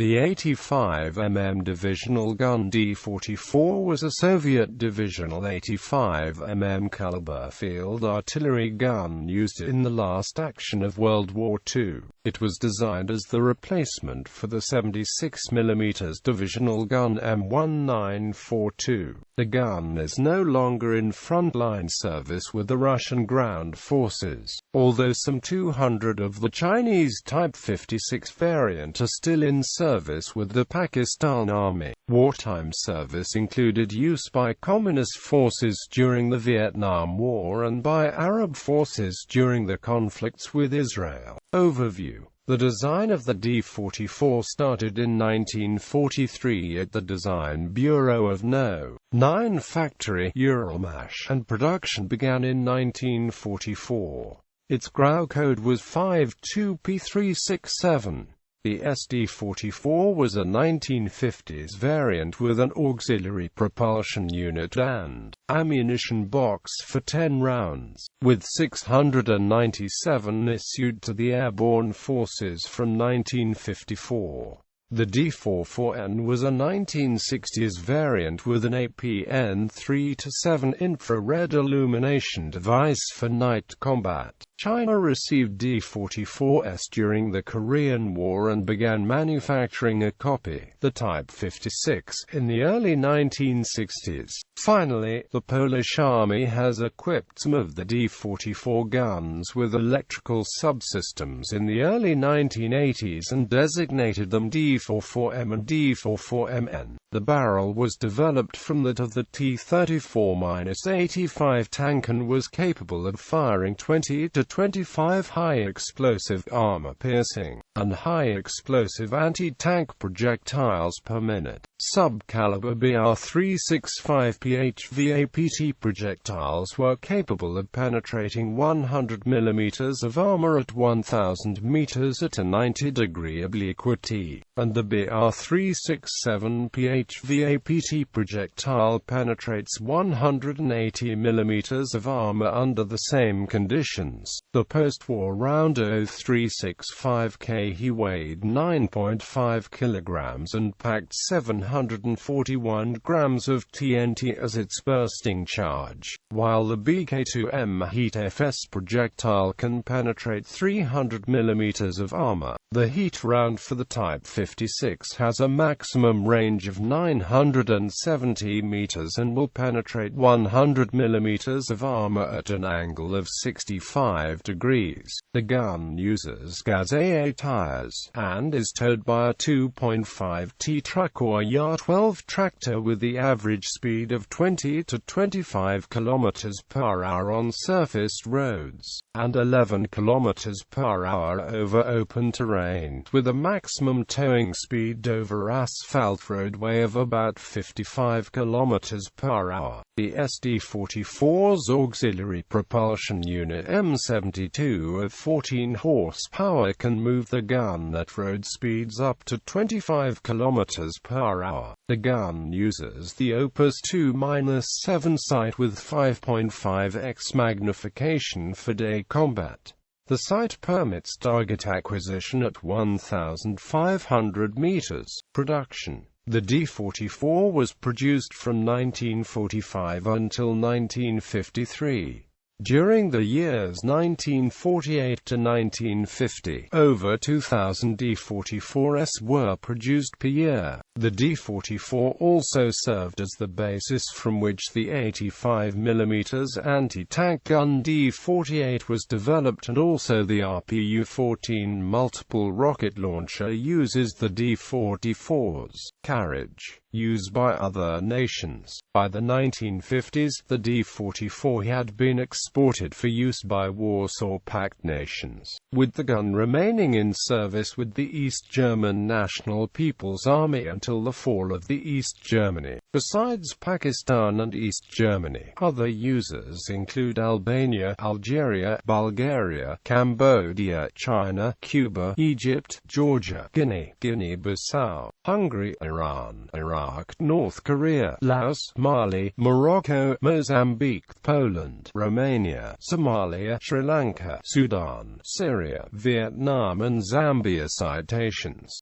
The 85 mm divisional gun D-44 was a Soviet divisional 85 mm caliber field artillery gun used in the last action of World War II. It was designed as the replacement for the 76 mm divisional gun M1942. The gun is no longer in frontline service with the Russian ground forces, although some 200 of the Chinese Type 56 variant are still in service with the Pakistan Army. Wartime service included use by Communist forces during the Vietnam War and by Arab forces during the conflicts with Israel. Overview. The design of the D-44 started in 1943 at the Design Bureau of No. 9 Factory, Uralmash, and production began in 1944. Its GRAU code was 52P367. The SD-44 was a 1950s variant with an auxiliary propulsion unit and ammunition box for 10 rounds, with 697 issued to the airborne forces from 1954. The D-44N was a 1960s variant with an APN 3-7 infrared illumination device for night combat. China received D-44s during the Korean War and began manufacturing a copy, the Type 56, in the early 1960s. Finally, the Polish Army has equipped some of the D-44 guns with electrical subsystems in the early 1980s and designated them D-44M and D-44MN. The barrel was developed from that of the T-34-85 tank and was capable of firing 20 to 25 high-explosive armor-piercing and high-explosive anti-tank projectiles per minute. Sub-caliber BR-365 PHVAPT projectiles were capable of penetrating 100 mm of armor at 1,000 meters at a 90-degree obliquity, and the BR-367 PHVAPT projectile penetrates 180 mm of armor under the same conditions. The post-war round 0365K he weighed 9.5 kilograms and packed 741 grams of TNT as its bursting charge, while the BK2M Heat FS projectile can penetrate 300 mm of armor. The heat round for the Type 56 has a maximum range of 970 meters and will penetrate 100 mm of armor at an angle of 65 degrees. The gun uses Gaz-AA tires and is towed by a 2.5T truck or YA-12 tractor with the average speed of 20 to 25 km per hour on surfaced roads, and 11 km per hour over open terrain, with a maximum towing speed over asphalt roadway of about 55 km per hour. The SD-44's auxiliary propulsion unit M72 of 14 horsepower can move the gun at road speeds up to 25 km per hour. The gun uses the Opus 2-7 sight with 5.5x magnification for day combat. The sight permits target acquisition at 1,500 meters. Production. The D-44 was produced from 1945 until 1953. During the years 1948 to 1950, over 2,000 D-44s were produced per year. The D-44 also served as the basis from which the 85 mm anti-tank gun D-48 was developed, and also the RPU-14 multiple rocket launcher uses the D-44's carriage, used by other nations. By the 1950s, the D-44 had been exported for use by Warsaw Pact nations, with the gun remaining in service with the East German National People's Army until the fall of the East Germany. Besides Pakistan and East Germany, other users include Albania, Algeria, Bulgaria, Cambodia, China, Cuba, Egypt, Georgia, Guinea, Guinea-Bissau, Hungary, Iran, Iraq, North Korea, Laos, Mali, Morocco, Mozambique, Poland, Romania, Somalia, Sri Lanka, Sudan, Syria, Vietnam and Zambia. Citations